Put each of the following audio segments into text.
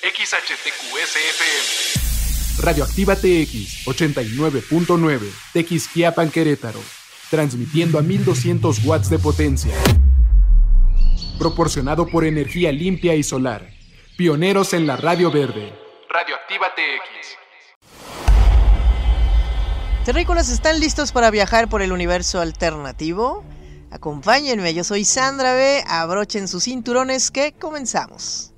XHTQSFM. Radioactiva TX 89.9, Tequisquiapan, Querétaro. Transmitiendo a 1200 watts de potencia. Proporcionado por energía limpia y solar. Pioneros en la radio verde. Radioactiva TX. Terrícolas, ¿están listos para viajar por el universo alternativo? Acompáñenme, yo soy Sandra B. Abrochen sus cinturones que comenzamos.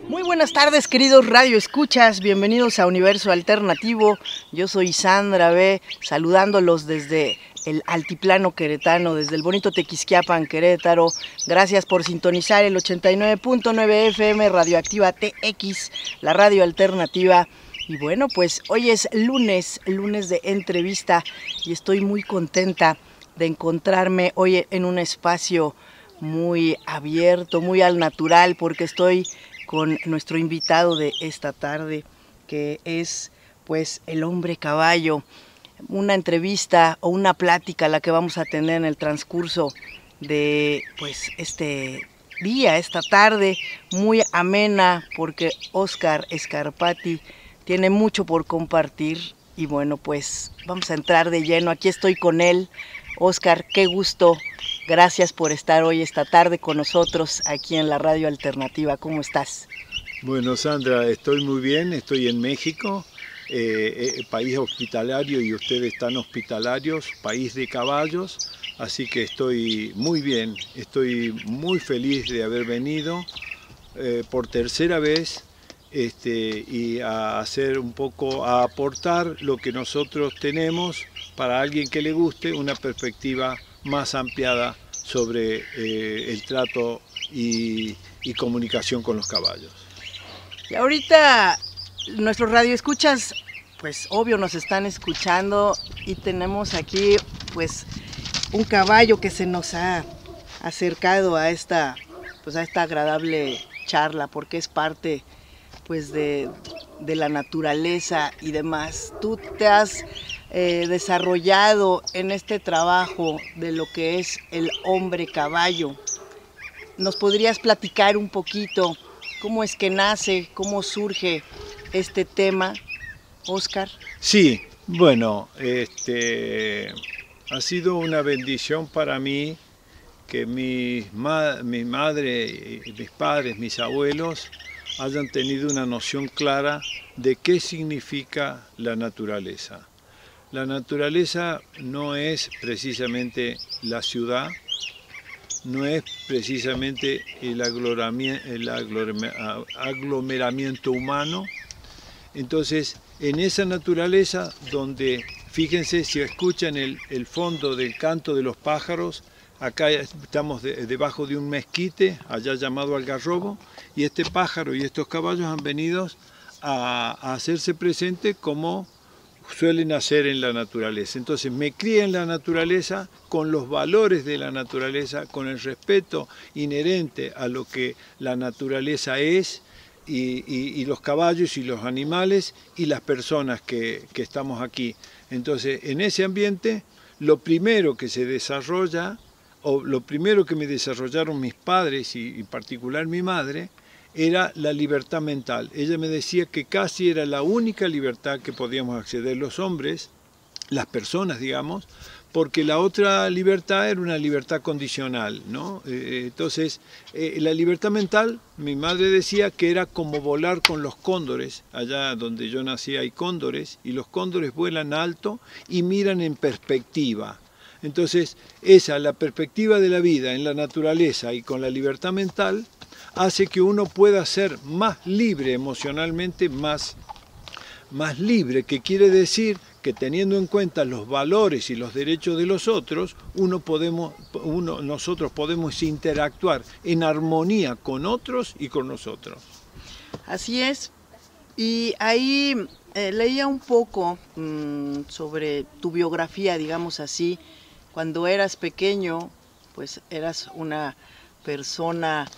Muy buenas tardes, queridos radioescuchas, bienvenidos a Universo Alternativo. Yo soy Sandra B, saludándolos desde el altiplano queretano, desde el bonito Tequisquiapan, Querétaro. Gracias por sintonizar el 89.9 FM Radioactiva TX, la radio alternativa. Y bueno, pues hoy es lunes de entrevista y estoy muy contenta de encontrarme hoy en un espacio muy abierto, muy al natural, porque estoy con nuestro invitado de esta tarde, que es pues el hombre caballo. Una entrevista o una plática la que vamos a tener en el transcurso de pues este día, esta tarde, muy amena, porque Óscar Scarpati tiene mucho por compartir y bueno, pues vamos a entrar de lleno. Aquí estoy con él. Óscar, qué gusto. Gracias por estar hoy esta tarde con nosotros aquí en la Radio Alternativa. ¿Cómo estás? Bueno, Sandra, estoy muy bien, estoy en México. País hospitalario y ustedes están hospitalarios, país de caballos, así que estoy muy bien, estoy muy feliz de haber venido por tercera vez y a hacer un poco, a aportar lo que nosotros tenemos para alguien que le guste, una perspectiva más ampliada sobre el trato y comunicación con los caballos. Y ahorita nuestros radioescuchas, pues obvio nos están escuchando y tenemos aquí pues un caballo que se nos ha acercado a esta agradable charla, porque es parte pues de la naturaleza y demás. Tú te has desarrollado en este trabajo de lo que es el hombre caballo. ¿Nos podrías platicar un poquito cómo es que nace, cómo surge este tema, Óscar? Sí, bueno, ha sido una bendición para mí que mi madre, y mis padres, mis abuelos hayan tenido una noción clara de qué significa la naturaleza. La naturaleza no es precisamente la ciudad, no es precisamente el aglomeramiento humano. Entonces, en esa naturaleza donde, fíjense, si escuchan el fondo del canto de los pájaros, acá estamos debajo de un mezquite, allá llamado Algarrobo, y este pájaro y estos caballos han venido a hacerse presente como suelen hacer en la naturaleza. Entonces me crié en la naturaleza, con los valores de la naturaleza, con el respeto inherente a lo que la naturaleza es, y los caballos y los animales y las personas que estamos aquí. Entonces, en ese ambiente, lo primero que se desarrolla, o lo primero que me desarrollaron mis padres y en particular mi madre, era la libertad mental. Ella me decía que casi era la única libertad que podíamos acceder los hombres, las personas, digamos, porque la otra libertad era una libertad condicional, ¿no? Entonces, la libertad mental, mi madre decía que era como volar con los cóndores. Allá donde yo nací hay cóndores, y los cóndores vuelan alto y miran en perspectiva. Entonces, la perspectiva de la vida en la naturaleza y con la libertad mental, hace que uno pueda ser más libre emocionalmente, más libre, que quiere decir que teniendo en cuenta los valores y los derechos de los otros, nosotros podemos interactuar en armonía con otros y con nosotros. Así es. Y ahí leía un poco sobre tu biografía, digamos así. Cuando eras pequeño, pues eras una persona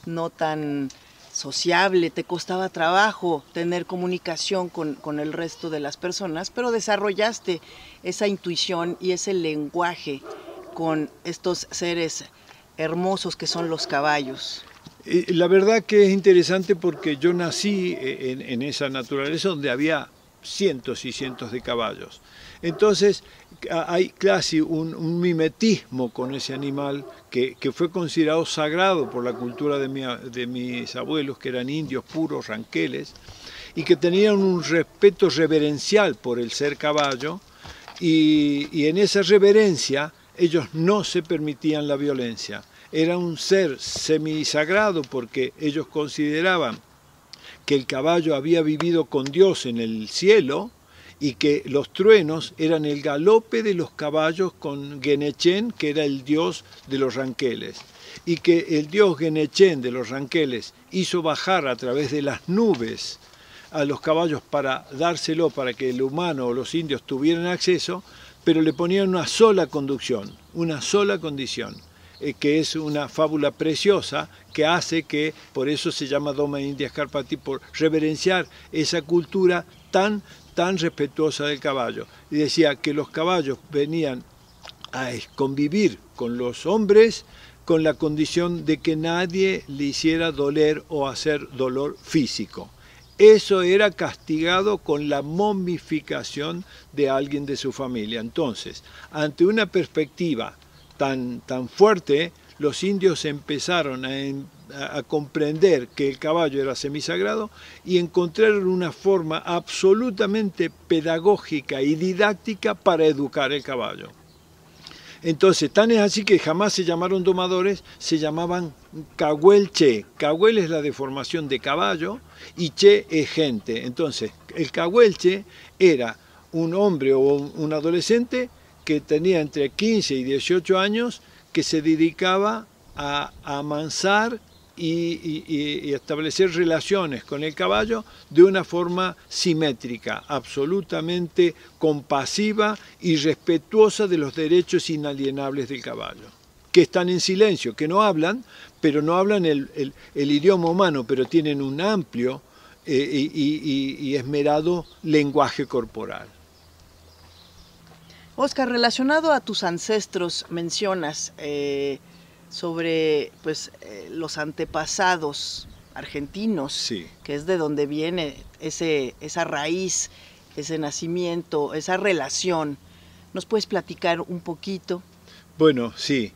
no tan sociable, te costaba trabajo tener comunicación con el resto de las personas, pero desarrollaste esa intuición y ese lenguaje con estos seres hermosos que son los caballos. La verdad que es interesante porque yo nací en esa naturaleza donde había cientos y cientos de caballos. Entonces hay casi un mimetismo con ese animal que fue considerado sagrado por la cultura de mis abuelos, que eran indios puros, ranqueles, y que tenían un respeto reverencial por el ser caballo, y en esa reverencia ellos no se permitían la violencia. Era un ser semisagrado porque ellos consideraban que el caballo había vivido con Dios en el cielo y que los truenos eran el galope de los caballos con Guenechén, que era el dios de los ranqueles, y que el dios Guenechén de los ranqueles hizo bajar a través de las nubes a los caballos para dárselo para que el humano o los indios tuvieran acceso, pero le ponían una sola conducción, una sola condición, que es una fábula preciosa que hace que, por eso se llama Doma Indias Carpati, por reverenciar esa cultura tan respetuosa del caballo. Y decía que los caballos venían a convivir con los hombres con la condición de que nadie le hiciera doler o hacer dolor físico. Eso era castigado con la momificación de alguien de su familia. Entonces, ante una perspectiva tan fuerte, los indios empezaron a comprender que el caballo era semisagrado y encontraron una forma absolutamente pedagógica y didáctica para educar el caballo. Entonces, tan es así que jamás se llamaron domadores, se llamaban cahuelche. Cahuel es la deformación de caballo y che es gente. Entonces, el cahuelche era un hombre o un adolescente que tenía entre 15 y 18 años, que se dedicaba a amansar y establecer relaciones con el caballo de una forma simétrica, absolutamente compasiva y respetuosa de los derechos inalienables del caballo, que están en silencio, que no hablan, pero no hablan el idioma humano, pero tienen un amplio y esmerado lenguaje corporal. Oscar, relacionado a tus ancestros, mencionas sobre los antepasados argentinos, sí, que es de donde viene esa raíz, ese nacimiento, esa relación. ¿Nos puedes platicar un poquito? Bueno, sí.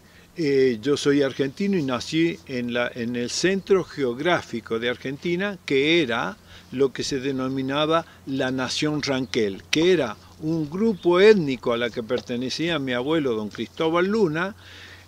Yo soy argentino y nací en el centro geográfico de Argentina, que era lo que se denominaba la Nación Ranquel, que era un grupo étnico a la que pertenecía mi abuelo don Cristóbal Luna,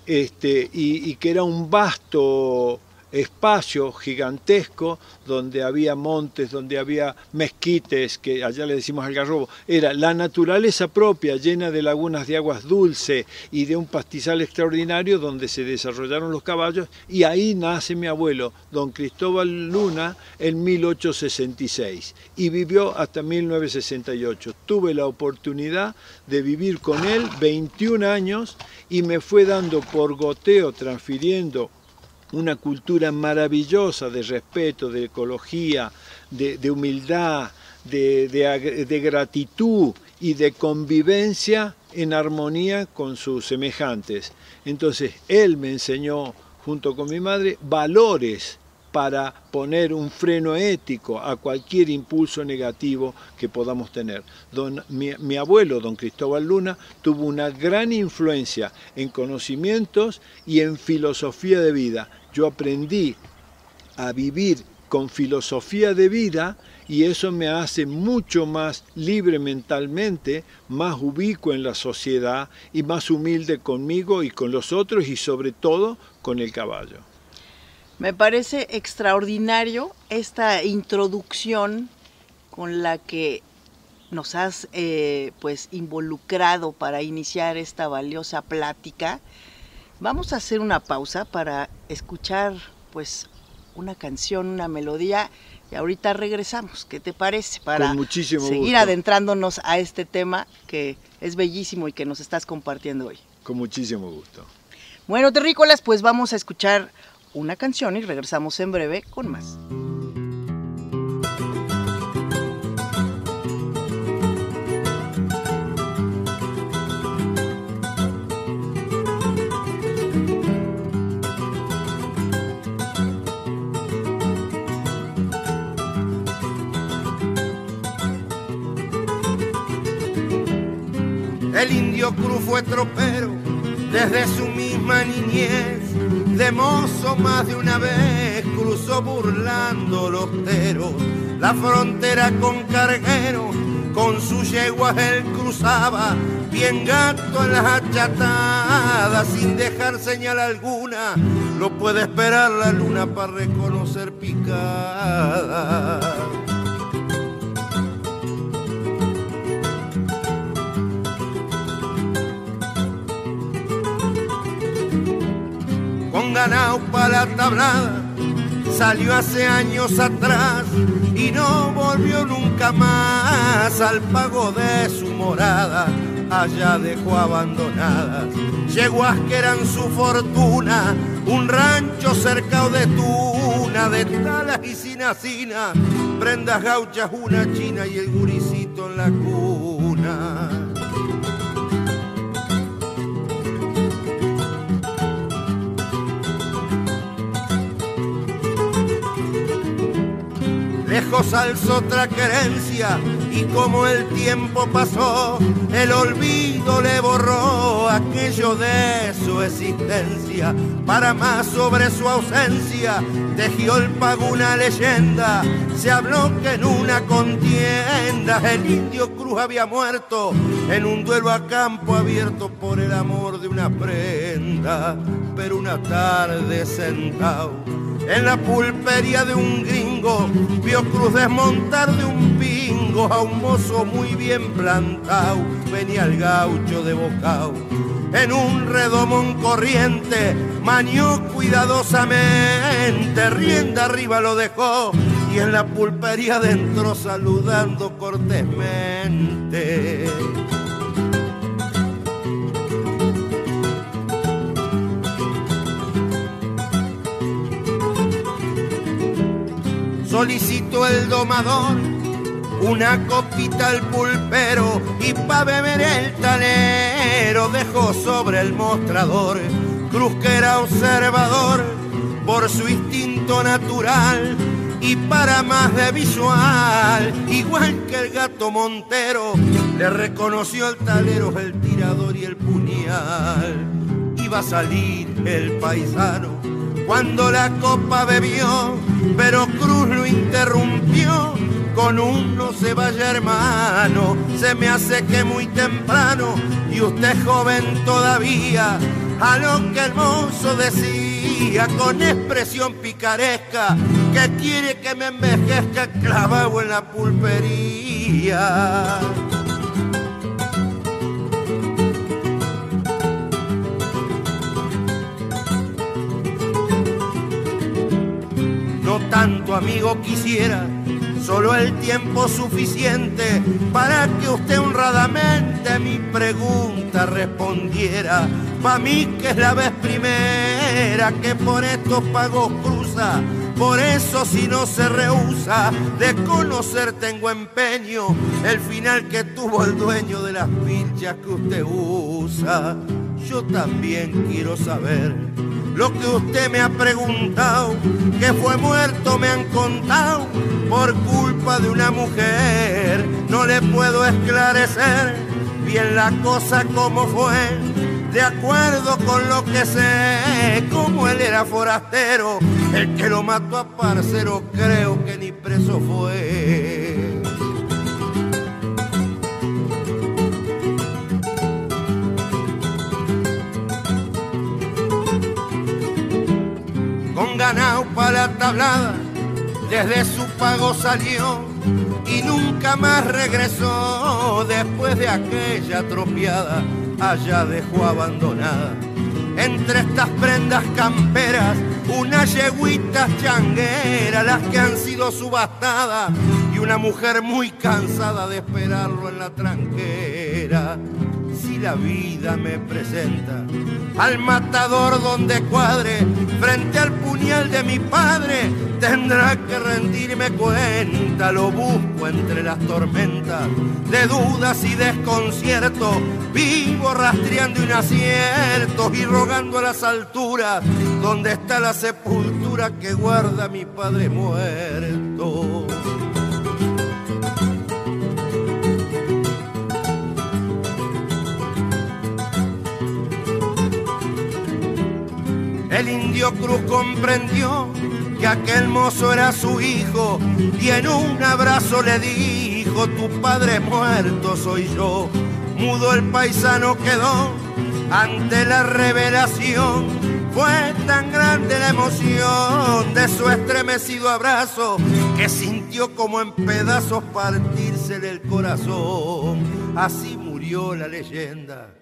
y que era un vasto espacio gigantesco donde había montes, donde había mezquites, que allá le decimos algarrobo. Era la naturaleza propia, llena de lagunas de aguas dulces y de un pastizal extraordinario donde se desarrollaron los caballos, y ahí nace mi abuelo, don Cristóbal Luna, en 1866, y vivió hasta 1968. Tuve la oportunidad de vivir con él 21 años y me fue dando por goteo, transfiriendo una cultura maravillosa de respeto, de ecología, de humildad, de gratitud y de convivencia en armonía con sus semejantes. Entonces, él me enseñó, junto con mi madre, valores para poner un freno ético a cualquier impulso negativo que podamos tener. Mi abuelo, don Cristóbal Luna, tuvo una gran influencia en conocimientos y en filosofía de vida. Yo aprendí a vivir con filosofía de vida y eso me hace mucho más libre mentalmente, más ubicuo en la sociedad y más humilde conmigo y con los otros y sobre todo con el caballo. Me parece extraordinario esta introducción con la que nos has involucrado para iniciar esta valiosa plática. Vamos a hacer una pausa para escuchar una canción, una melodía, y ahorita regresamos. ¿Qué te parece? Para con muchísimo seguir gusto, adentrándonos a este tema que es bellísimo y que nos estás compartiendo hoy. Con muchísimo gusto. Bueno, terrícolas, pues vamos a escuchar una canción y regresamos en breve con más. El indio Cruz fue tropero desde su misma niñez. De mozo más de una vez cruzó burlando los teros. La frontera con carguero, con sus yeguas él cruzaba, bien gato en las achatadas, sin dejar señal alguna. Lo puede esperar la luna para reconocer picada. Con ganado para la tablada salió hace años atrás y no volvió nunca más al pago de su morada. Allá dejó abandonadas yeguas que eran su fortuna, un rancho cercado de tuna, de talas y cinacina, prendas gauchas, una china y el guricito en la cuna. Lejos alzó otra querencia y como el tiempo pasó, el olvido le borró aquello de su existencia. Para más sobre su ausencia tejió el pago una leyenda. Se habló que en una contienda el indio Cruz había muerto en un duelo a campo abierto por el amor de una prenda. Pero una tarde sentado en la pulpería de un gringo, vio Cruz desmontar de un pingo a un mozo muy bien plantado. Venía el gaucho de bocao en un redomón corriente, manió cuidadosamente, rienda arriba lo dejó y en la pulpería adentro saludando cortésmente. Solicitó el domador una copita al pulpero y pa' beber el talero dejó sobre el mostrador. Cruz, que era observador por su instinto natural y para más de visual, igual que el gato montero, le reconoció el talero, el tirador y el puñal. Iba a salir el paisano cuando la copa bebió, pero Cruz lo interrumpió con un no se vaya hermano, se me hace que muy temprano y usted es joven todavía. A lo que el mozo decía con expresión picaresca, que quiere que me envejezca clavado en la pulpería. No tanto, amigo, quisiera, solo el tiempo suficiente para que usted honradamente mi pregunta respondiera. Pa' mí que es la vez primera que por estos pagos cruza, por eso si no se rehúsa de conocer tengo empeño el final que tuvo el dueño de las pilchas que usted usa. Yo también quiero saber lo que usted me ha preguntado, que fue muerto me han contado por culpa de una mujer. No le puedo esclarecer bien la cosa como fue, de acuerdo con lo que sé, como él era forastero, el que lo mató a parcero creo que ni preso fue. Con ganado para la tablada, desde su pago salió y nunca más regresó. Después de aquella tropiada, allá dejó abandonada entre estas prendas camperas unas yeguitas changueras, las que han sido subastadas, y una mujer muy cansada de esperarlo en la tranquera. Si la vida me presenta al matador donde cuadre, frente al puñal de mi padre, tendrá que rendirme cuenta. Lo busco entre las tormentas de dudas y desconciertos, vivo rastreando inaciertos y rogando a las alturas donde está la sepultura que guarda mi padre muerto. El indio Cruz comprendió que aquel mozo era su hijo y en un abrazo le dijo: tu padre muerto soy yo. Mudo el paisano quedó ante la revelación. Fue tan grande la emoción de su estremecido abrazo que sintió como en pedazos partírsele el corazón. Así murió la leyenda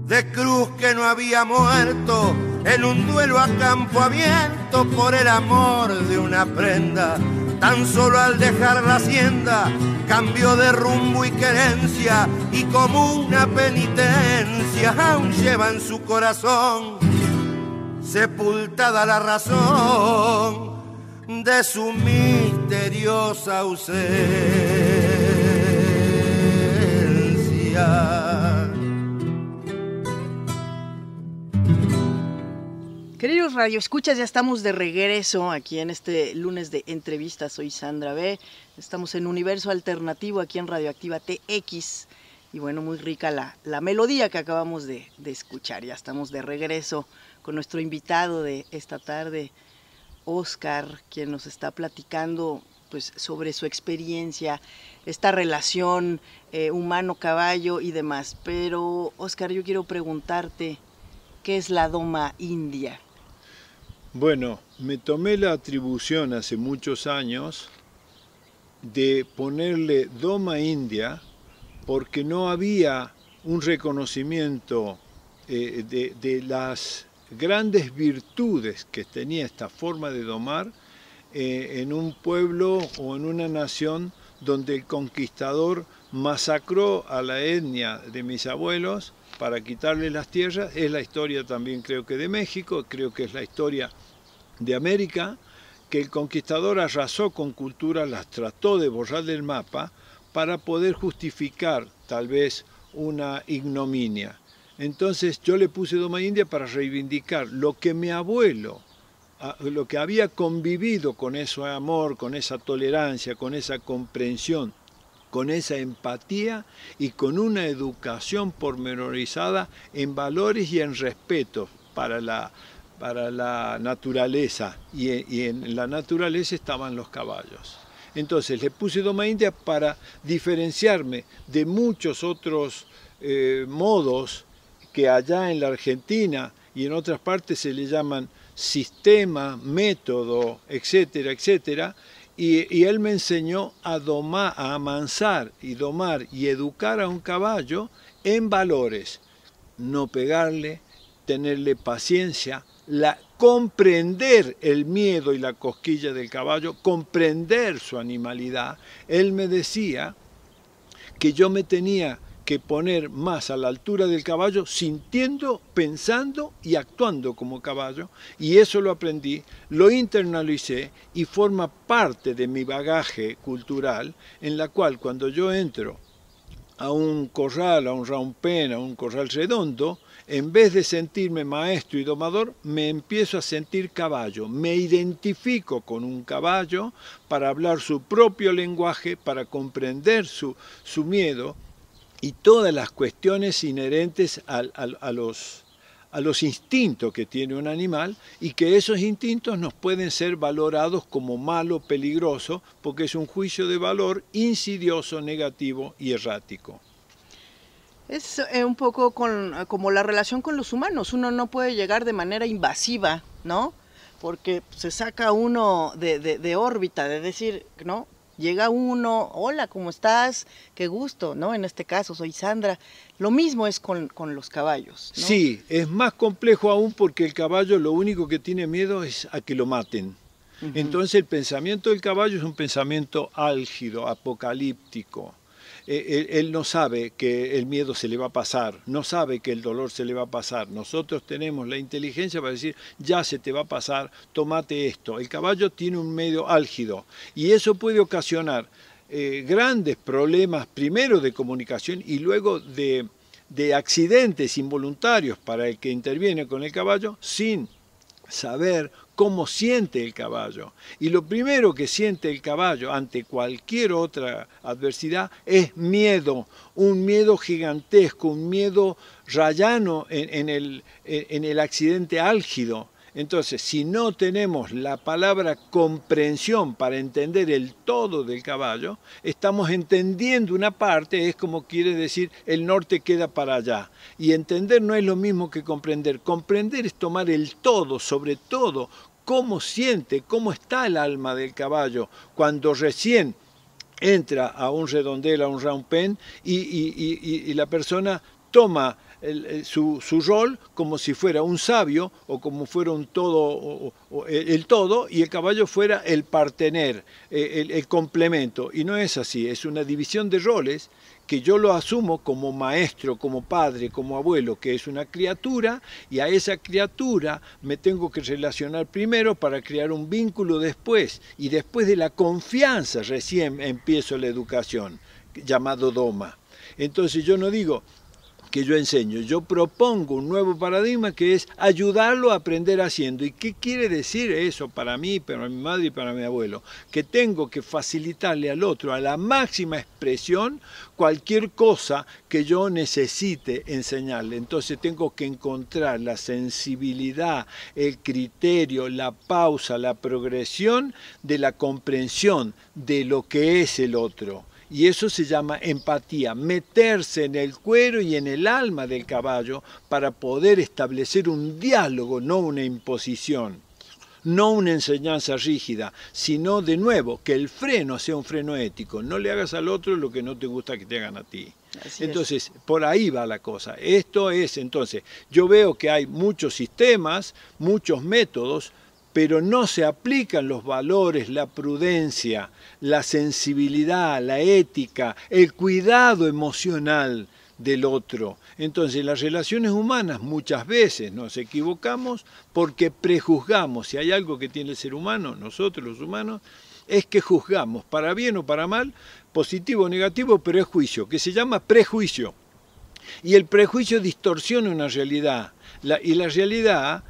de Cruz, que no había muerto en un duelo a campo abierto por el amor de una prenda. Tan solo al dejar la hacienda cambió de rumbo y querencia, y como una penitencia aún lleva en su corazón sepultada la razón de su misteriosa ausencia. Queridos radioescuchas, ya estamos de regreso aquí en este lunes de entrevistas. Soy Sandra B. Estamos en Universo Alternativo aquí en Radioactiva TX. Y bueno, muy rica la melodía que acabamos de escuchar. Ya estamos de regreso con nuestro invitado de esta tarde, Óscar, quien nos está platicando pues sobre su experiencia, esta relación humano-caballo y demás. Pero, Óscar, yo quiero preguntarte, ¿qué es la doma india? Bueno, me tomé la atribución hace muchos años de ponerle doma india porque no había un reconocimiento de las grandes virtudes que tenía esta forma de domar en un pueblo o en una nación donde el conquistador masacró a la etnia de mis abuelos para quitarle las tierras. Es la historia también, creo que de México, creo que es la historia de América, que el conquistador arrasó con culturas, las trató de borrar del mapa para poder justificar tal vez una ignominia. Entonces yo le puse doma india para reivindicar lo que mi abuelo, lo que había convivido con ese amor, con esa tolerancia, con esa comprensión, con esa empatía y con una educación pormenorizada en valores y en respeto para la naturaleza, y en la naturaleza estaban los caballos. Entonces le puse doma india para diferenciarme de muchos otros modos que allá en la Argentina y en otras partes se le llaman sistema, método, etcétera, etcétera. Y él me enseñó a domar, a amansar y domar y educar a un caballo en valores. No pegarle, tenerle paciencia, comprender el miedo y la cosquilla del caballo, comprender su animalidad. Él me decía que yo me tenía que poner más a la altura del caballo, sintiendo, pensando y actuando como caballo, y eso lo aprendí, lo internalicé y forma parte de mi bagaje cultural, en la cual cuando yo entro a un corral, a un round pen, a un corral redondo, en vez de sentirme maestro y domador, me empiezo a sentir caballo, me identifico con un caballo para hablar su propio lenguaje, para comprender su miedo, y todas las cuestiones inherentes a los instintos que tiene un animal, y que esos instintos nos pueden ser valorados como malo, peligroso, porque es un juicio de valor insidioso, negativo y errático. Es un poco como la relación con los humanos. Uno no puede llegar de manera invasiva, ¿no? Porque se saca uno de órbita, de decir, ¿no? Llega uno, hola, ¿cómo estás? Qué gusto, ¿no? En este caso soy Sandra. Lo mismo es con los caballos, ¿no? Sí, es más complejo aún porque el caballo lo único que tiene miedo es a que lo maten. Uh-huh. Entonces el pensamiento del caballo es un pensamiento álgido, apocalíptico. Él no sabe que el miedo se le va a pasar, no sabe que el dolor se le va a pasar. Nosotros tenemos la inteligencia para decir, ya se te va a pasar, tómate esto. El caballo tiene un medio álgido y eso puede ocasionar grandes problemas, primero de comunicación y luego de accidentes involuntarios para el que interviene con el caballo, sin saber cómo siente el caballo. Y lo primero que siente el caballo ante cualquier otra adversidad es miedo, un miedo gigantesco, un miedo rayano en el accidente álgido. Entonces, si no tenemos la palabra comprensión para entender el todo del caballo, estamos entendiendo una parte, es como quiere decir el norte queda para allá. Y entender no es lo mismo que comprender. Comprender es tomar el todo, sobre todo, cómo siente, cómo está el alma del caballo cuando recién entra a un redondel, a un round pen, y la persona toma su rol como si fuera un sabio o como fuera un todo, el todo, y el caballo fuera el partener, el complemento. Y no es así, es una división de roles que yo lo asumo como maestro, como padre, como abuelo, que es una criatura, y a esa criatura me tengo que relacionar primero para crear un vínculo después, y después de la confianza recién empiezo la educación, llamado doma. Entonces yo no digo que yo enseño, yo propongo un nuevo paradigma que es ayudarlo a aprender haciendo. ¿Y qué quiere decir eso para mí, para mi madre y para mi abuelo? Que tengo que facilitarle al otro a la máxima expresión cualquier cosa que yo necesite enseñarle. Entonces tengo que encontrar la sensibilidad, el criterio, la pausa, la progresión de la comprensión de lo que es el otro. Y eso se llama empatía, meterse en el cuero y en el alma del caballo para poder establecer un diálogo, no una imposición, no una enseñanza rígida, sino de nuevo que el freno sea un freno ético. No le hagas al otro lo que no te gusta que te hagan a ti. Entonces, por ahí va la cosa. Esto es, entonces, yo veo que hay muchos sistemas, muchos métodos, pero no se aplican los valores, la prudencia, la sensibilidad, la ética, el cuidado emocional del otro. Entonces, en las relaciones humanas muchas veces nos equivocamos porque prejuzgamos. Si hay algo que tiene el ser humano, nosotros los humanos, es que juzgamos, para bien o para mal, positivo o negativo, pero es juicio, que se llama prejuicio. Y el prejuicio distorsiona una realidad, y la realidad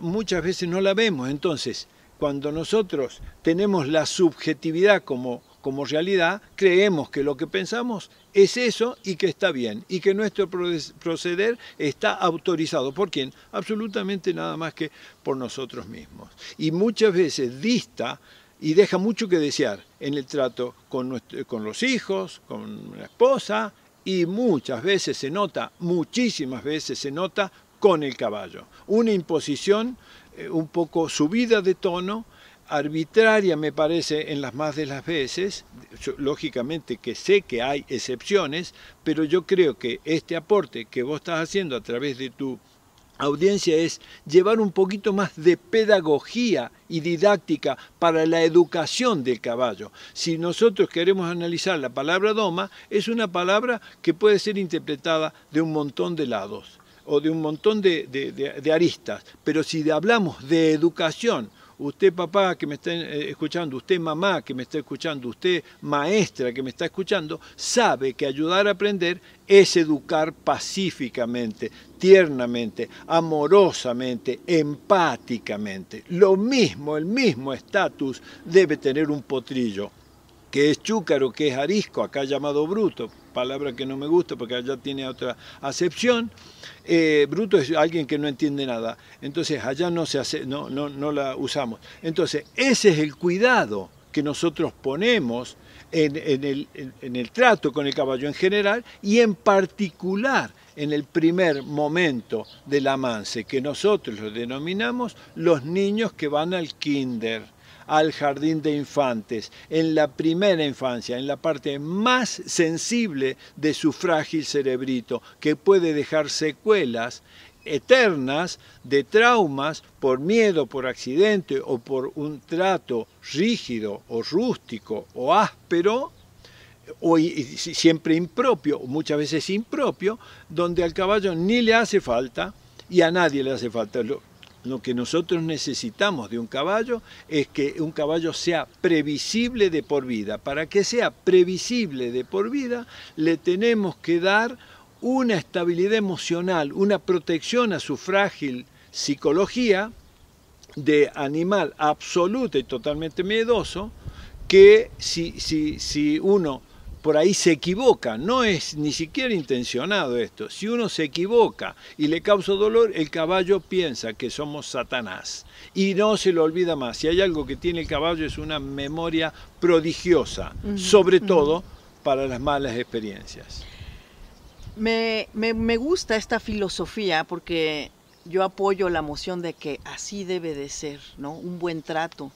muchas veces no la vemos. Entonces, cuando nosotros tenemos la subjetividad como realidad, creemos que lo que pensamos es eso y que está bien, y que nuestro proceder está autorizado. ¿Por quién? Absolutamente nada más que por nosotros mismos. Y muchas veces dista y deja mucho que desear en el trato con los hijos, con la esposa, y muchas veces se nota, muchísimas veces se nota con el caballo. Una imposición un poco subida de tono, arbitraria me parece en las más de las veces. Yo, lógicamente que sé que hay excepciones, pero yo creo que este aporte que vos estás haciendo a través de tu audiencia es llevar un poquito más de pedagogía y didáctica para la educación del caballo. Si nosotros queremos analizar la palabra doma, es una palabra que puede ser interpretada de un montón de lados o de un montón de aristas, pero si hablamos de educación, usted papá que me está escuchando, usted mamá que me está escuchando, usted maestra que me está escuchando, sabe que ayudar a aprender es educar pacíficamente, tiernamente, amorosamente, empáticamente. Lo mismo, el mismo estatus debe tener un potrillo, que es chúcaro, que es arisco, acá llamado bruto, palabra que no me gusta porque allá tiene otra acepción. Bruto es alguien que no entiende nada, entonces allá no la usamos. Entonces ese es el cuidado que nosotros ponemos en el trato con el caballo en general y en particular en el primer momento del amance, que nosotros lo denominamos los niños que van al kinder, al jardín de infantes, en la primera infancia, en la parte más sensible de su frágil cerebrito, que puede dejar secuelas eternas de traumas por miedo, por accidente o por un trato rígido o rústico o áspero, o siempre impropio, o muchas veces impropio, donde al caballo ni le hace falta y a nadie le hace falta. Lo que nosotros necesitamos de un caballo es que un caballo sea previsible de por vida. Para que sea previsible de por vida, le tenemos que dar una estabilidad emocional, una protección a su frágil psicología de animal absoluta y totalmente miedoso, que si uno por ahí se equivoca, no es ni siquiera intencionado esto, si uno se equivoca y le causa dolor, el caballo piensa que somos Satanás y no se lo olvida más. Si hay algo que tiene el caballo es una memoria prodigiosa, sobre todo para las malas experiencias. Me gusta esta filosofía porque yo apoyo la moción de que así debe de ser, ¿no? Un buen trato,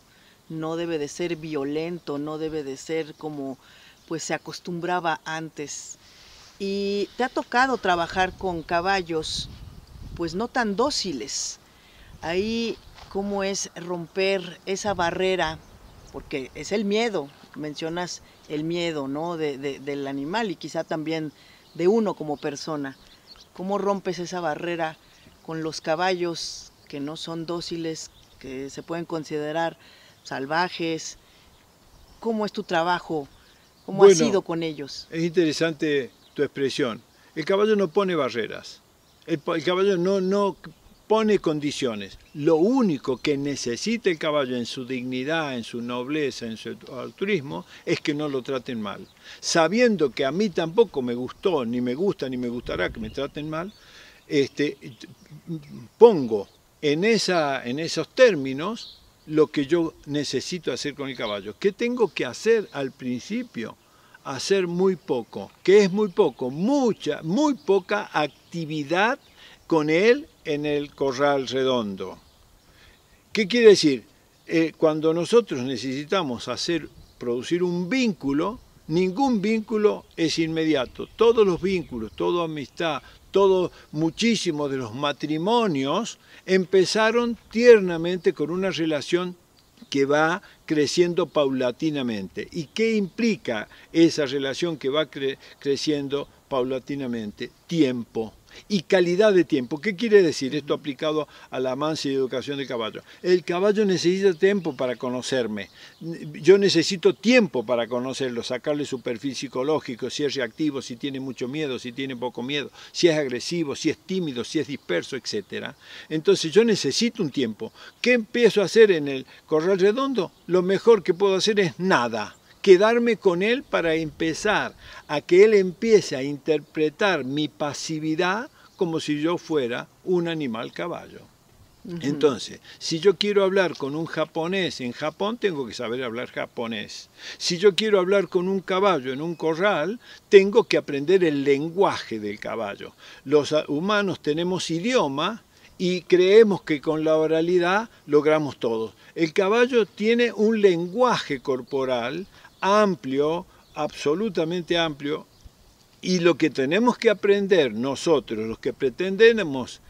no debe de ser violento, no debe de ser como pues se acostumbraba antes. Y te ha tocado trabajar con caballos pues no tan dóciles. Ahí, ¿cómo es romper esa barrera? Porque es el miedo, mencionas el miedo, ¿no? del animal y quizá también de uno como persona. ¿Cómo rompes esa barrera con los caballos que no son dóciles, que se pueden considerar salvajes? ¿Cómo es tu trabajo? ¿Cómo has sido con ellos? Es interesante tu expresión. El caballo no pone barreras. El caballo no pone condiciones. Lo único que necesita el caballo en su dignidad, en su nobleza, en su altruismo, es que no lo traten mal. Sabiendo que a mí tampoco me gustó, ni me gusta, ni me gustará que me traten mal, pongo en esos términos lo que yo necesito hacer con el caballo. ¿Qué tengo que hacer al principio? Hacer muy poco. ¿Qué es muy poco? Muy poca actividad con él en el corral redondo. ¿Qué quiere decir? Cuando nosotros necesitamos producir un vínculo, ningún vínculo es inmediato. Todos los vínculos, toda amistad, muchísimos de los matrimonios empezaron tiernamente con una relación que va creciendo paulatinamente. ¿Y qué implica esa relación que va creciendo paulatinamente? Tiempo y calidad de tiempo. ¿Qué quiere decir esto aplicado a la amancia y educación del caballo? El caballo necesita tiempo para conocerme. Yo necesito tiempo para conocerlo, sacarle su perfil psicológico, si es reactivo, si tiene mucho miedo, si tiene poco miedo, si es agresivo, si es tímido, si es disperso, etc. Entonces yo necesito un tiempo. ¿Qué empiezo a hacer en el corral redondo? Lo mejor que puedo hacer es nada. Quedarme con él para empezar a que él empiece a interpretar mi pasividad como si yo fuera un animal caballo. Entonces, si yo quiero hablar con un japonés en Japón, tengo que saber hablar japonés. Si yo quiero hablar con un caballo en un corral, tengo que aprender el lenguaje del caballo. Los humanos tenemos idioma y creemos que con la oralidad logramos todo. El caballo tiene un lenguaje corporal amplio, absolutamente amplio, y lo que tenemos que aprender nosotros, los que pretendemos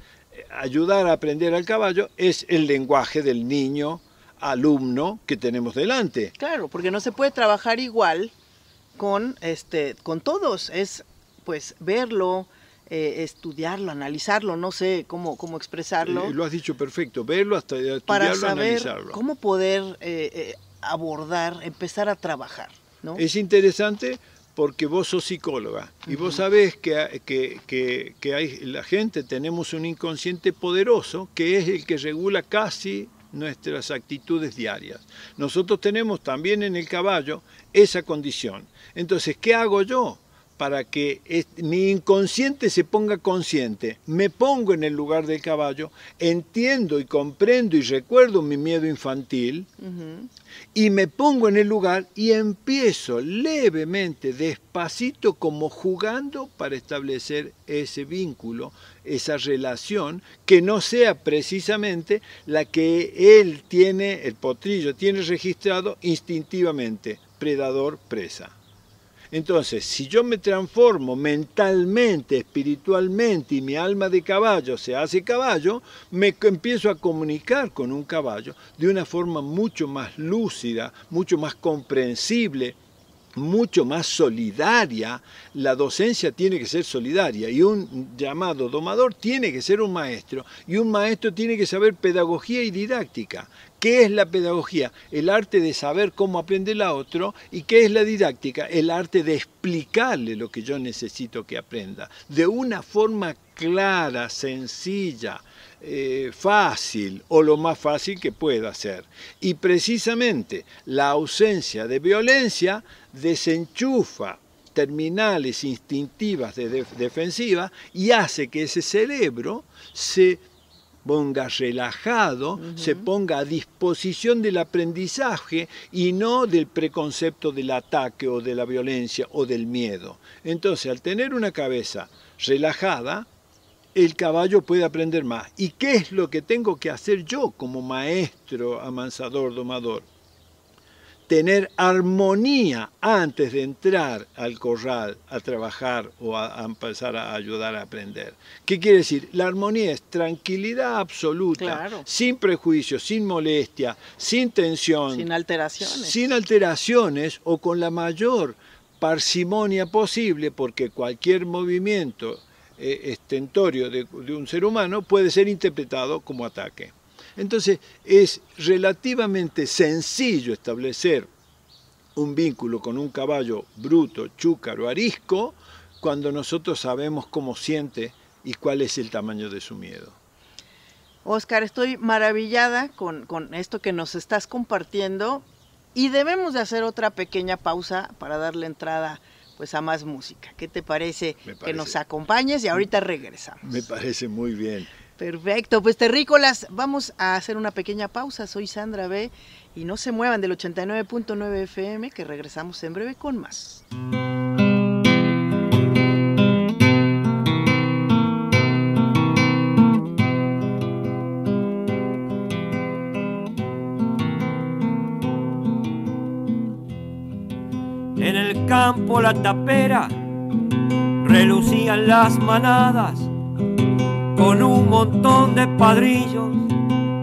ayudar a aprender al caballo, es el lenguaje del niño alumno que tenemos delante. Claro, porque no se puede trabajar igual con todos, es pues verlo, estudiarlo, analizarlo, no sé cómo expresarlo. Lo has dicho perfecto, verlo hasta estudiarlo, para saber analizarlo. Cómo poder abordar, empezar a trabajar, ¿no? Es interesante porque vos sos psicóloga y vos sabés que la gente tenemos un inconsciente poderoso que es el que regula casi nuestras actitudes diarias. Nosotros tenemos también en el caballo esa condición. Entonces, ¿qué hago yo? Para que mi inconsciente se ponga consciente, me pongo en el lugar del caballo, entiendo y comprendo y recuerdo mi miedo infantil, y me pongo en el lugar y empiezo levemente, despacito, como jugando para establecer ese vínculo, esa relación, que no sea precisamente la que él tiene, el potrillo tiene registrado instintivamente, predador-presa. Entonces, si yo me transformo mentalmente, espiritualmente y mi alma de caballo se hace caballo, me empiezo a comunicar con un caballo de una forma mucho más lúcida, mucho más comprensible, mucho más solidaria. La docencia tiene que ser solidaria y un llamado domador tiene que ser un maestro y un maestro tiene que saber pedagogía y didáctica. ¿Qué es la pedagogía? El arte de saber cómo aprende el otro. ¿Y qué es la didáctica? El arte de explicarle lo que yo necesito que aprenda. De una forma clara, sencilla, fácil o lo más fácil que pueda ser. Y precisamente la ausencia de violencia desenchufa terminales instintivas de defensiva y hace que ese cerebro se ponga relajado, se ponga a disposición del aprendizaje y no del preconcepto del ataque o de la violencia o del miedo. Entonces, al tener una cabeza relajada, el caballo puede aprender más. ¿Y qué es lo que tengo que hacer yo como maestro, amansador, domador? Tener armonía antes de entrar al corral a trabajar o a empezar a ayudar a aprender. ¿Qué quiere decir? La armonía es tranquilidad absoluta, claro, sin prejuicios, sin molestia, sin tensión. Sin alteraciones. Sin alteraciones o con la mayor parsimonia posible, porque cualquier movimiento estentorio de un ser humano puede ser interpretado como ataque. Entonces es relativamente sencillo establecer un vínculo con un caballo bruto, chúcaro, arisco, cuando nosotros sabemos cómo siente y cuál es el tamaño de su miedo. Óscar, estoy maravillada con esto que nos estás compartiendo y debemos de hacer otra pequeña pausa para darle entrada pues a más música. ¿Qué te parece que nos acompañes y ahorita regresamos? Me parece muy bien. Perfecto, pues terrícolas, vamos a hacer una pequeña pausa. Soy Sandra B. y no se muevan del 89.9 FM, que regresamos en breve con más. En el campo la tapera relucían las manadas con un montón de padrillos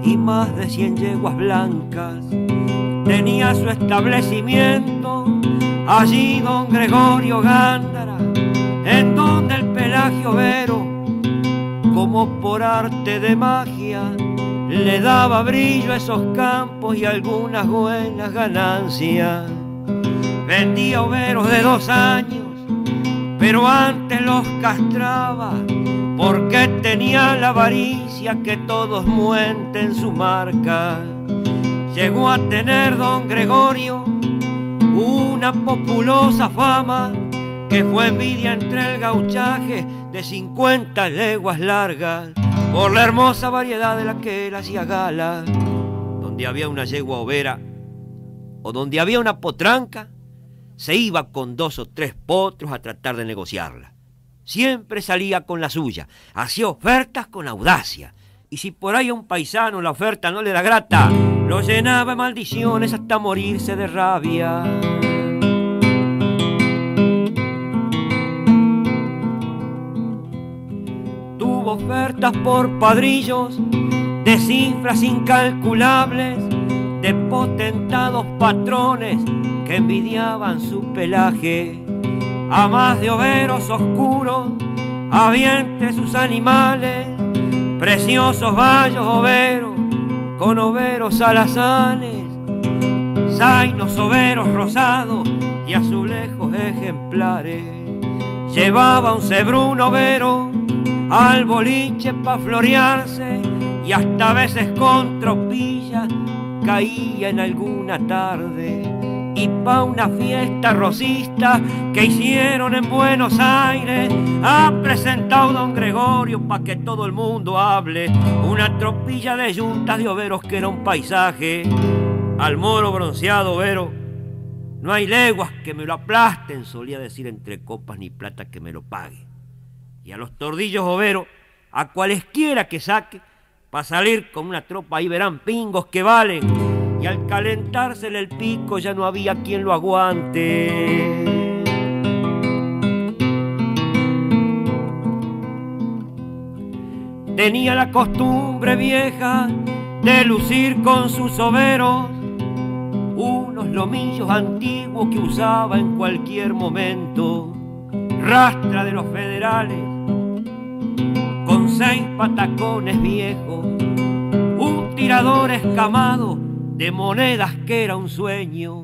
y más de 100 yeguas blancas. Tenía su establecimiento allí don Gregorio Gándara, en donde el Pelagio Vero, como por arte de magia, le daba brillo a esos campos y algunas buenas ganancias. Vendía overos de 2 años, pero antes los castraba, porque tenía la avaricia que todos muenten su marca. Llegó a tener don Gregorio una populosa fama, que fue envidia entre el gauchaje de 50 leguas largas, por la hermosa variedad de la que él hacía gala. Donde había una yegua overa o donde había una potranca, se iba con 2 o 3 potros a tratar de negociarla. Siempre salía con la suya, hacía ofertas con audacia, y si por ahí a un paisano la oferta no le da grata, lo llenaba de maldiciones hasta morirse de rabia. Tuvo ofertas por padrillos de cifras incalculables, de potentados patrones que envidiaban su pelaje. A más de overos oscuros había entre sus animales preciosos bayos overos con overos alazanes, zainos overos rosados y azulejos ejemplares. Llevaba un cebrún overo al boliche pa' florearse y hasta a veces con tropilla caía en alguna tarde. Y pa' una fiesta rosista que hicieron en Buenos Aires, ha presentado don Gregorio pa' que todo el mundo hable una tropilla de yuntas de overos que era un paisaje. Al moro bronceado overo, no hay leguas que me lo aplasten, solía decir entre copas, ni plata que me lo pague. Y a los tordillos overos, a cualesquiera que saque, pa' salir con una tropa ahí verán pingos que valen. Y al calentársele el pico ya no había quien lo aguante. Tenía la costumbre vieja de lucir con sus overos unos lomillos antiguos que usaba en cualquier momento, rastra de los federales con 6 patacones viejos, un tirador escamado de monedas que era un sueño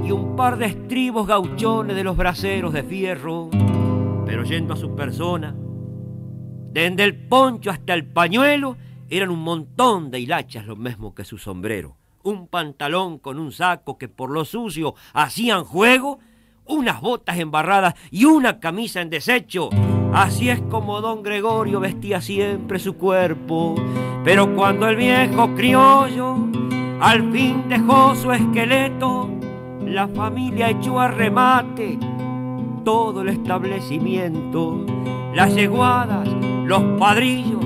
y un par de estribos gauchones de los braceros de fierro. Pero yendo a su persona, desde el poncho hasta el pañuelo, eran un montón de hilachas lo mismo que su sombrero. Un pantalón con un saco que por lo sucio hacían juego, unas botas embarradas y una camisa en desecho. Así es como don Gregorio vestía siempre su cuerpo. Pero cuando el viejo criollo al fin dejó su esqueleto, la familia echó a remate todo el establecimiento. Las yeguadas, los padrillos,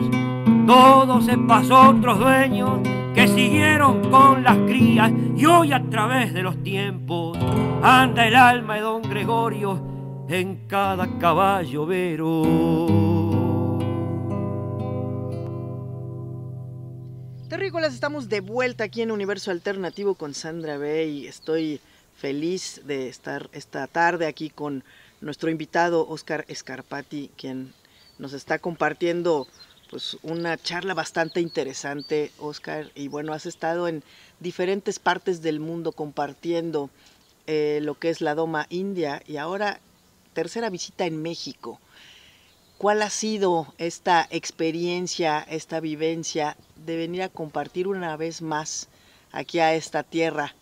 todo se pasó a otros dueños que siguieron con las crías, y hoy a través de los tiempos anda el alma de don Gregorio en cada caballo vero. Terrícolas, estamos de vuelta aquí en Universo Alternativo con Sandra B. y estoy feliz de estar esta tarde aquí con nuestro invitado Óscar Scarpati, quien nos está compartiendo pues una charla bastante interesante, Óscar, y bueno, has estado en diferentes partes del mundo compartiendo lo que es la Doma India y ahora tercera visita en México. ¿Cuál ha sido esta experiencia, esta vivencia de venir a compartir una vez más aquí a esta tierra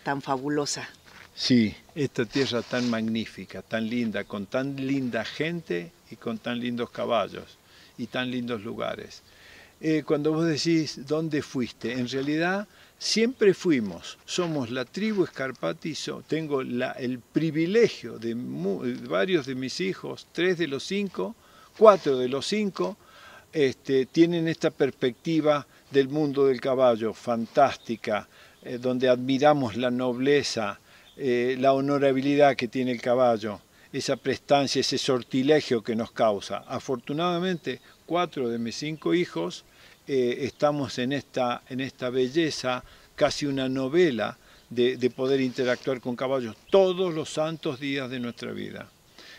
tan fabulosa? Sí, esta tierra tan magnífica, tan linda, con tan linda gente y con tan lindos caballos y tan lindos lugares. Cuando vos decís dónde fuiste, en realidad siempre fuimos, somos la tribu Scarpati, tengo el privilegio de varios de mis hijos, 3 de los 5, 4 de los 5, tienen esta perspectiva del mundo del caballo, fantástica, donde admiramos la nobleza, la honorabilidad que tiene el caballo, esa prestancia, ese sortilegio que nos causa. Afortunadamente, 4 de mis 5 hijos estamos en esta belleza, casi una novela, de poder interactuar con caballos todos los santos días de nuestra vida.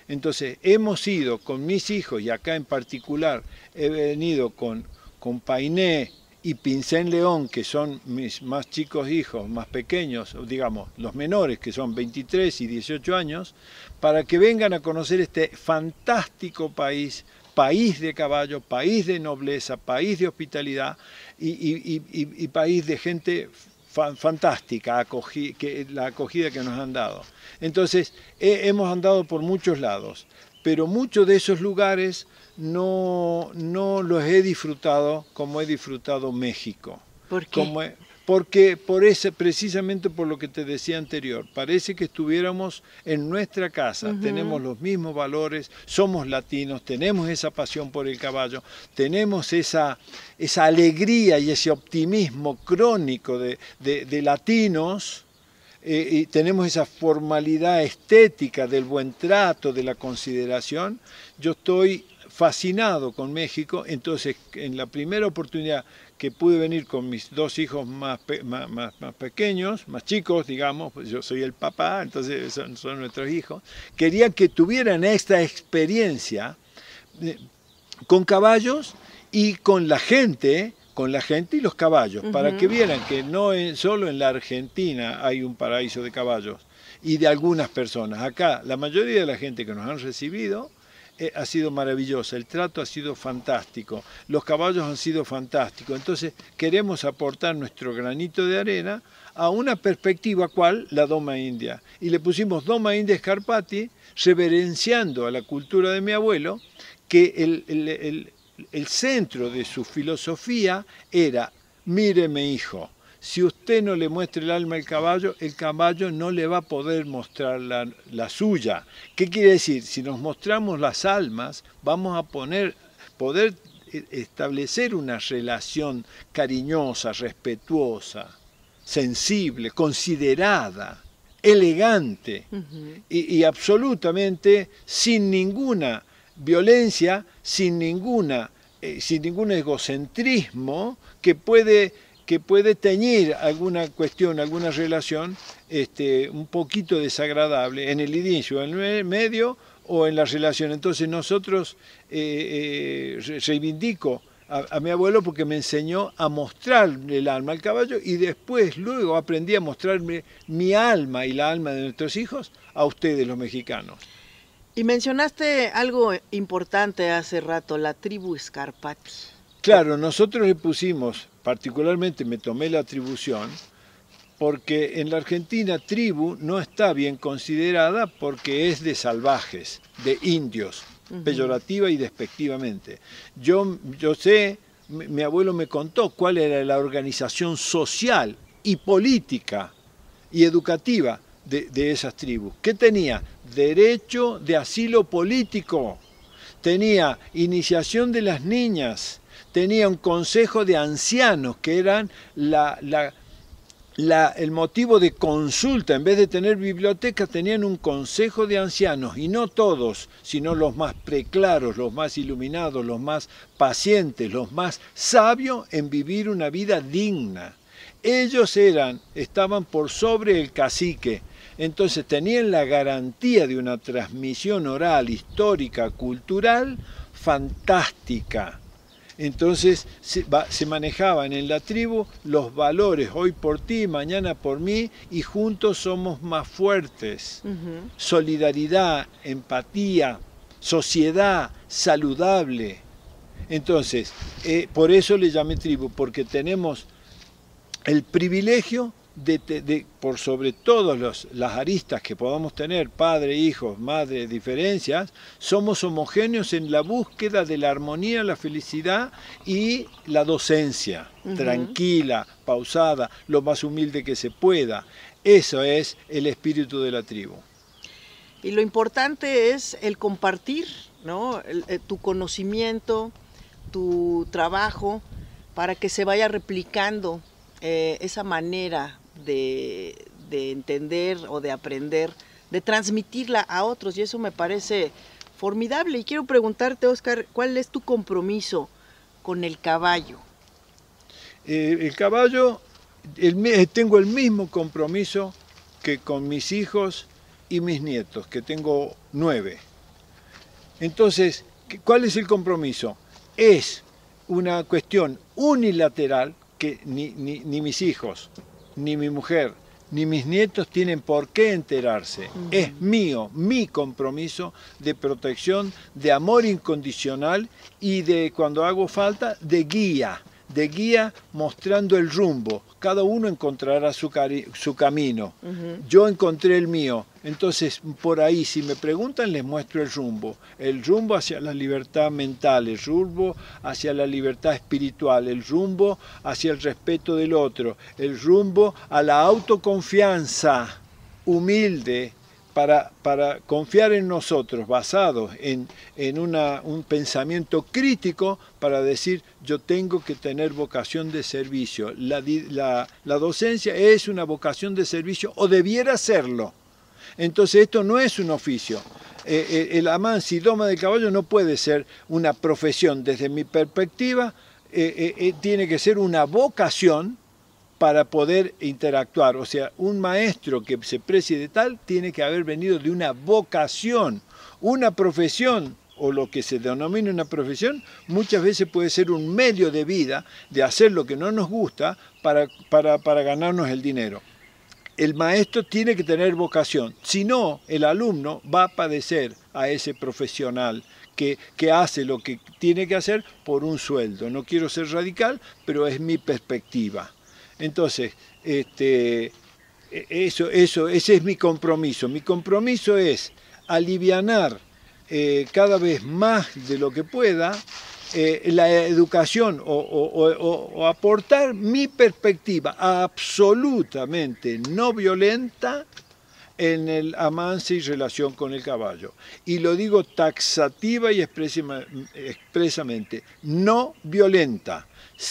Entonces, hemos ido con mis hijos, y acá en particular he venido con Painé y Pincén León, que son mis más chicos hijos, más pequeños, digamos, los menores, que son 23 y 18 años, para que vengan a conocer este fantástico país, país de caballo, país de nobleza, país de hospitalidad y país de gente fantástica, la acogida que nos han dado. Entonces, hemos andado por muchos lados, pero muchos de esos lugares no los he disfrutado como he disfrutado México. ¿Por qué? Porque precisamente por lo que te decía anterior, parece que estuviéramos en nuestra casa, tenemos los mismos valores, somos latinos, tenemos esa pasión por el caballo, tenemos esa alegría y ese optimismo crónico de latinos, y tenemos esa formalidad estética del buen trato, de la consideración. Yo estoy fascinado con México, entonces en la primera oportunidad que pude venir con mis 2 hijos más pequeños, más chicos, digamos, pues yo soy el papá, entonces son nuestros hijos, quería que tuvieran esta experiencia con caballos y con la gente y los caballos, para que vieran que no solo en la Argentina hay un paraíso de caballos y de algunas personas. Acá la mayoría de la gente que nos han recibido ha sido maravillosa, el trato ha sido fantástico, los caballos han sido fantásticos. Entonces queremos aportar nuestro granito de arena a una perspectiva cual la Doma India. Y le pusimos Doma India Scarpati, reverenciando a la cultura de mi abuelo, que el centro de su filosofía era: míreme hijo, si usted no le muestra el alma al caballo, el caballo no le va a poder mostrar la suya. ¿Qué quiere decir? Si nos mostramos las almas, vamos a poder establecer una relación cariñosa, respetuosa, sensible, considerada, elegante y absolutamente sin ninguna violencia, sin ningún egocentrismo que puede teñir alguna cuestión, alguna relación un poquito desagradable en el inicio, en el medio o en la relación. Entonces nosotros reivindico a mi abuelo porque me enseñó a mostrarle el alma al caballo y después, luego aprendí a mostrarme mi alma y la alma de nuestros hijos a ustedes los mexicanos. Y mencionaste algo importante hace rato, la tribu Scarpati. Claro, nosotros le pusimos, particularmente me tomé la atribución, porque en la Argentina tribu no está bien considerada porque es de salvajes, de indios, peyorativa y despectivamente. Yo sé, mi abuelo me contó cuál era la organización social y política y educativa de esas tribus. ¿Qué tenía? Derecho de asilo político, tenía iniciación de las niñas, tenía un consejo de ancianos que eran el motivo de consulta. En vez de tener biblioteca, tenían un consejo de ancianos, y no todos, sino los más preclaros, los más iluminados, los más pacientes, los más sabios en vivir una vida digna. Ellos estaban por sobre el cacique, entonces tenían la garantía de una transmisión oral, histórica, cultural, fantástica. Entonces se manejaban en la tribu los valores, hoy por ti, mañana por mí, y juntos somos más fuertes. Solidaridad, empatía, sociedad saludable. Entonces, por eso le llamé tribu, porque tenemos el privilegio por sobre todas las aristas que podamos tener, padre, hijos, madre, diferencias, somos homogéneos en la búsqueda de la armonía, la felicidad y la docencia, tranquila, pausada, lo más humilde que se pueda. Eso es el espíritu de la tribu. Y lo importante es el compartir, ¿no? Tu conocimiento, tu trabajo, para que se vaya replicando esa manera de entender o de aprender, de transmitirla a otros, y eso me parece formidable. Y quiero preguntarte, Óscar, ¿cuál es tu compromiso con el caballo? El caballo, tengo el mismo compromiso que con mis hijos y mis nietos, que tengo 9. Entonces, ¿cuál es el compromiso? Es una cuestión unilateral que ni mis hijos, ni mi mujer, ni mis nietos tienen por qué enterarse. Es mío, mi compromiso de protección, de amor incondicional y de, cuando hago falta, de guía mostrando el rumbo. Cada uno encontrará su camino. Yo encontré el mío. Entonces, por ahí, si me preguntan, les muestro el rumbo hacia la libertad mental, el rumbo hacia la libertad espiritual, el rumbo hacia el respeto del otro, el rumbo a la autoconfianza humilde, para confiar en nosotros, basados en un pensamiento crítico, para decir, yo tengo que tener vocación de servicio. La docencia es una vocación de servicio, o debiera serlo. Entonces esto no es un oficio. El amancia y doma del caballo no puede ser una profesión. Desde mi perspectiva, tiene que ser una vocación para poder interactuar. O sea, un maestro que se precie de tal tiene que haber venido de una vocación. Una profesión, o lo que se denomina una profesión, muchas veces puede ser un medio de vida, de hacer lo que no nos gusta para ganarnos el dinero. El maestro tiene que tener vocación, si no, el alumno va a padecer a ese profesional que hace lo que tiene que hacer por un sueldo. No quiero ser radical, pero es mi perspectiva. Entonces, ese es mi compromiso. Mi compromiso es alivianar cada vez más de lo que pueda la educación o aportar mi perspectiva absolutamente no violenta en el amance y relación con el caballo. Y lo digo taxativa y expresamente, no violenta.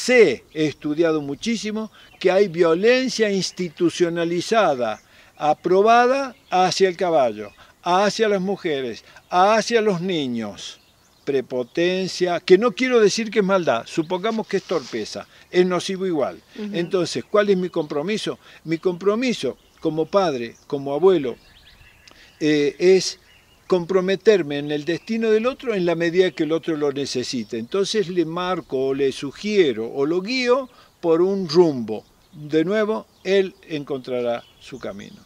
He estudiado muchísimo que hay violencia institucionalizada, aprobada hacia el caballo, hacia las mujeres, hacia los niños. Prepotencia, que no quiero decir que es maldad, supongamos que es torpeza, es nocivo igual. Entonces, ¿cuál es mi compromiso? Mi compromiso como padre, como abuelo, es comprometerme en el destino del otro en la medida que el otro lo necesite. Entonces le marco o le sugiero o lo guío por un rumbo. De nuevo, él encontrará su camino.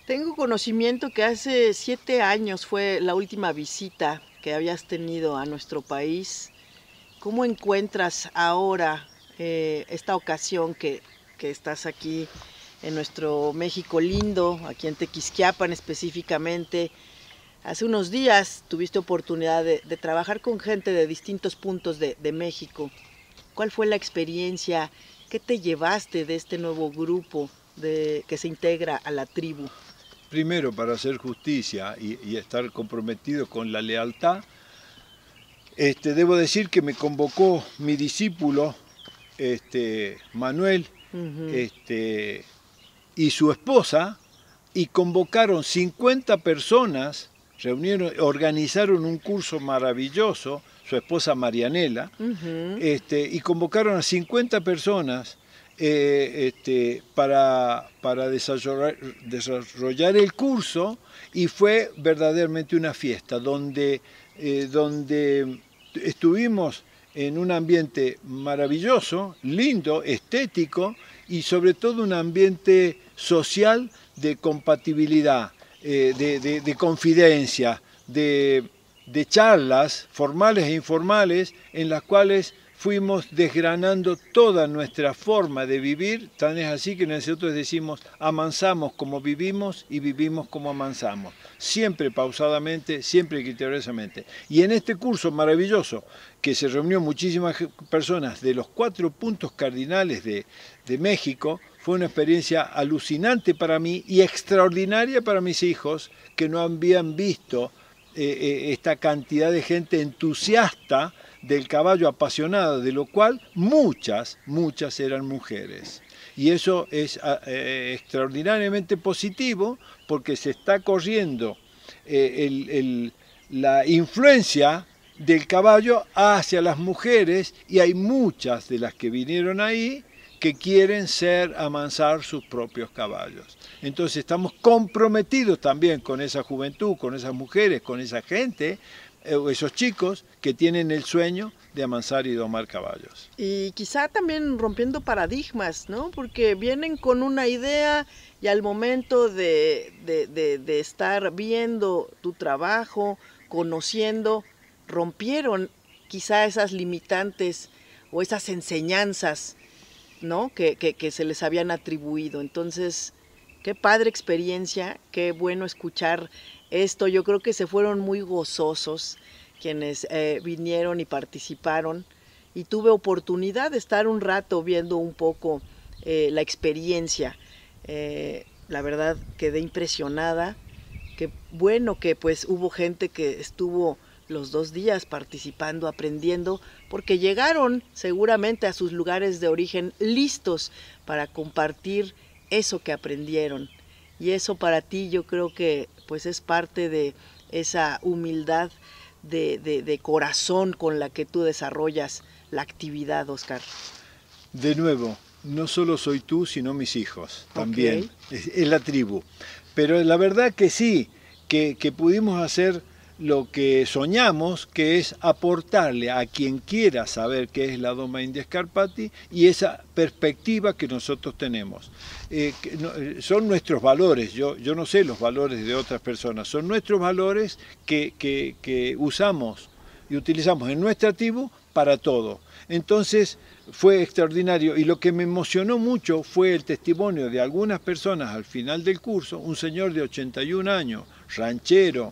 Tengo conocimiento que hace 7 años fue la última visita que habías tenido a nuestro país. ¿Cómo encuentras ahora esta ocasión que estás aquí en nuestro México lindo, aquí en Tequisquiapan específicamente? Hace unos días tuviste oportunidad de trabajar con gente de distintos puntos de México. ¿Cuál fue la experiencia? ¿Qué te llevaste de este nuevo grupo que se integra a la tribu? Primero, para hacer justicia y estar comprometido con la lealtad, debo decir que me convocó mi discípulo, Manuel, y su esposa, y convocaron 50 personas, organizaron un curso maravilloso, su esposa Marianela, y convocaron a 50 personas para desarrollar el curso, y fue verdaderamente una fiesta donde estuvimos en un ambiente maravilloso, lindo, estético, y sobre todo un ambiente social de compatibilidad, de confidencia, de charlas formales e informales en las cuales fuimos desgranando toda nuestra forma de vivir. Tan es así que nosotros decimos: amansamos como vivimos y vivimos como amansamos, siempre pausadamente, siempre criteriosamente. Y en este curso maravilloso, que se reunió muchísimas personas de los 4 puntos cardinales de México, fue una experiencia alucinante para mí y extraordinaria para mis hijos, que no habían visto esta cantidad de gente entusiasta del caballo, apasionada, de lo cual muchas eran mujeres. Y eso es extraordinariamente positivo, porque se está corriendo la influencia del caballo hacia las mujeres, y hay muchas de las que vinieron ahí que quieren amansar sus propios caballos. Entonces estamos comprometidos también con esa juventud, con esas mujeres, con esa gente, esos chicos que tienen el sueño de amansar y domar caballos. Y quizá también rompiendo paradigmas, ¿no? Porque vienen con una idea y al momento de estar viendo tu trabajo, conociendo, rompieron quizá esas limitantes o esas enseñanzas, ¿no? que se les habían atribuido. Entonces, qué padre experiencia, qué bueno escuchar esto. Yo creo que se fueron muy gozosos quienes vinieron y participaron, y tuve oportunidad de estar un rato viendo un poco la experiencia. La verdad quedé impresionada. Qué bueno que pues hubo gente que estuvo los 2 días participando, aprendiendo, porque llegaron seguramente a sus lugares de origen listos para compartir eso que aprendieron. Y eso para ti yo creo que pues es parte de esa humildad de corazón con la que tú desarrollas la actividad, Oscar. De nuevo, no solo soy tú, sino mis hijos también. Okay. Es la tribu. Pero la verdad que sí, que pudimos hacer lo que soñamos, que es aportarle a quien quiera saber qué es la Doma India Scarpati y esa perspectiva que nosotros tenemos. Son nuestros valores, yo no sé los valores de otras personas, son nuestros valores que usamos y utilizamos en nuestra tribu para todo. Entonces fue extraordinario, y lo que me emocionó mucho fue el testimonio de algunas personas al final del curso, un señor de 81 años, ranchero,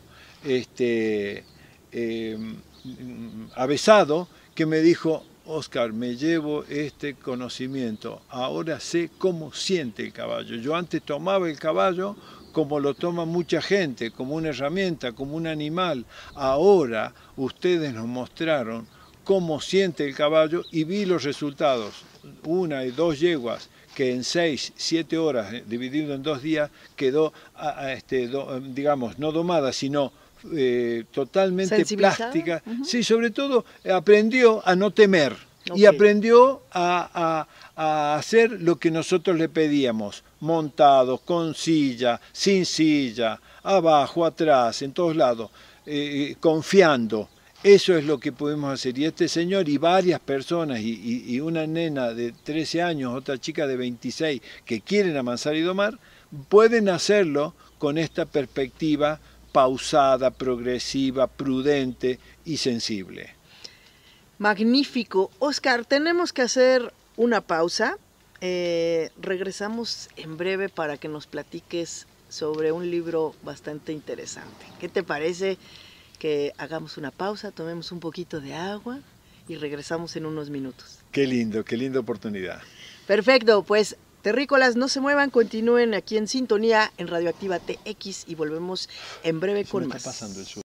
avesado, que me dijo: Oscar, me llevo este conocimiento, ahora sé cómo siente el caballo. Yo antes tomaba el caballo como lo toma mucha gente, como una herramienta, como un animal. Ahora ustedes nos mostraron cómo siente el caballo y vi los resultados. 1 y 2 yeguas que en 6, 7 horas, dividido en 2 días, quedó, digamos, no domada, sino totalmente plástica. Sí, sobre todo aprendió a no temer. Okay. Y aprendió a a hacer lo que nosotros le pedíamos, montados, con silla, sin silla, abajo, atrás, en todos lados, confiando. Eso es lo que podemos hacer. Y este señor y varias personas, y una nena de 13 años, otra chica de 26, que quieren avanzar y domar, pueden hacerlo con esta perspectiva pausada, progresiva, prudente y sensible. Magnífico. Oscar, tenemos que hacer una pausa. Regresamos en breve para que nos platiques sobre un libro bastante interesante. ¿Qué te parece que hagamos una pausa, tomemos un poquito de agua y regresamos en unos minutos? Qué linda oportunidad. Perfecto, pues terrícolas, no se muevan, continúen aquí en sintonía en Radioactiva TX y volvemos en breve con más. Está pasando el sur.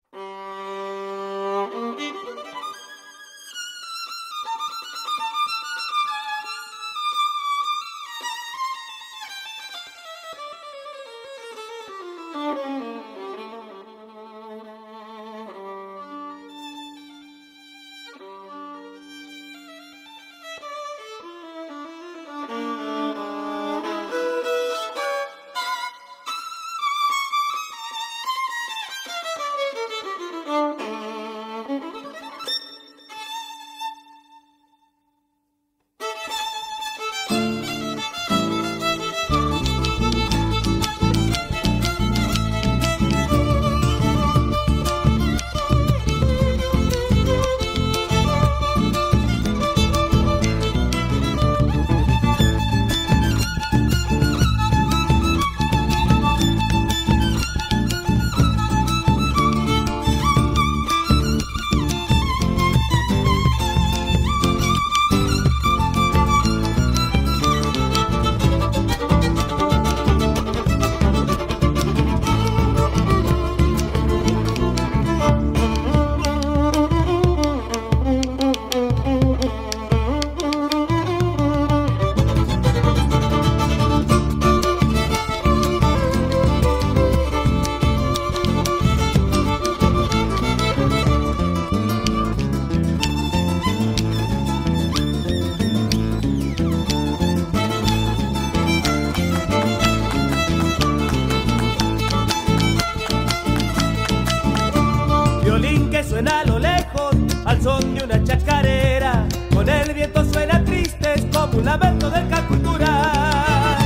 Suena a lo lejos al son de una chacarera, con el viento suena triste, es como un lamento del canto cultural.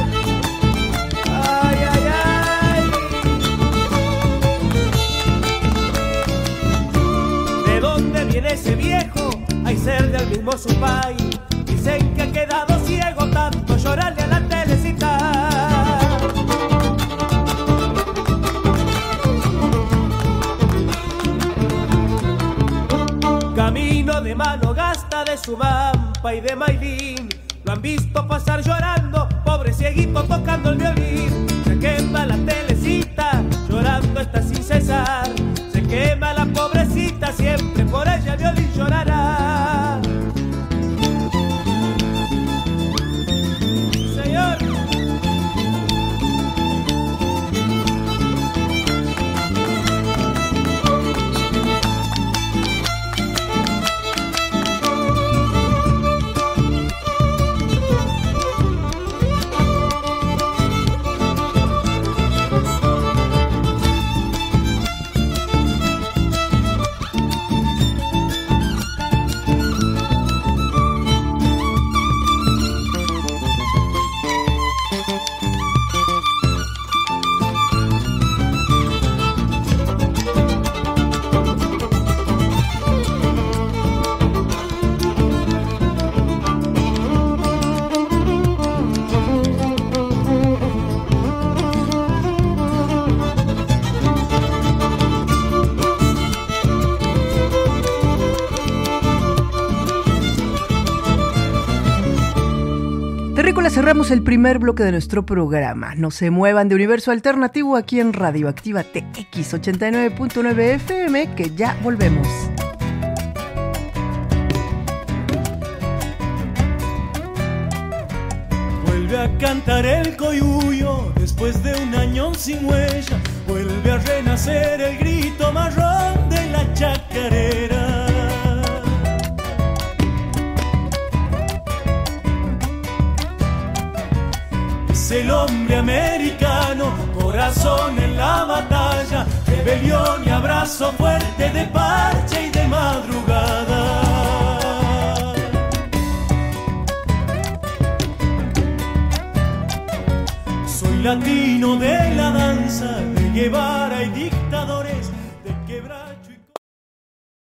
Ay, ay, ay. ¿De dónde viene ese viejo? Hay ser del mismo su país. Dicen que ha quedado ciego tanto llorarle a la telecita. Camino de mano gasta de su Bampa y de Mailín. Lo han visto pasar llorando, pobre cieguito tocando el violín. Se quema la telecita, llorando está sin cesar. Se quema la pobrecita, siempre por ella el violín llorará. Señor. Cerramos el primer bloque de nuestro programa. No se muevan de Universo Alternativo aquí en Radioactiva TX 89.9 FM, que ya volvemos. Vuelve a cantar el coyuyo después de un año sin huella. Vuelve a renacer el grito marrón de la chacarera. rebelión y abrazo fuerte de parche y de madrugada. Soy latino de la danza de Guevara y Díaz.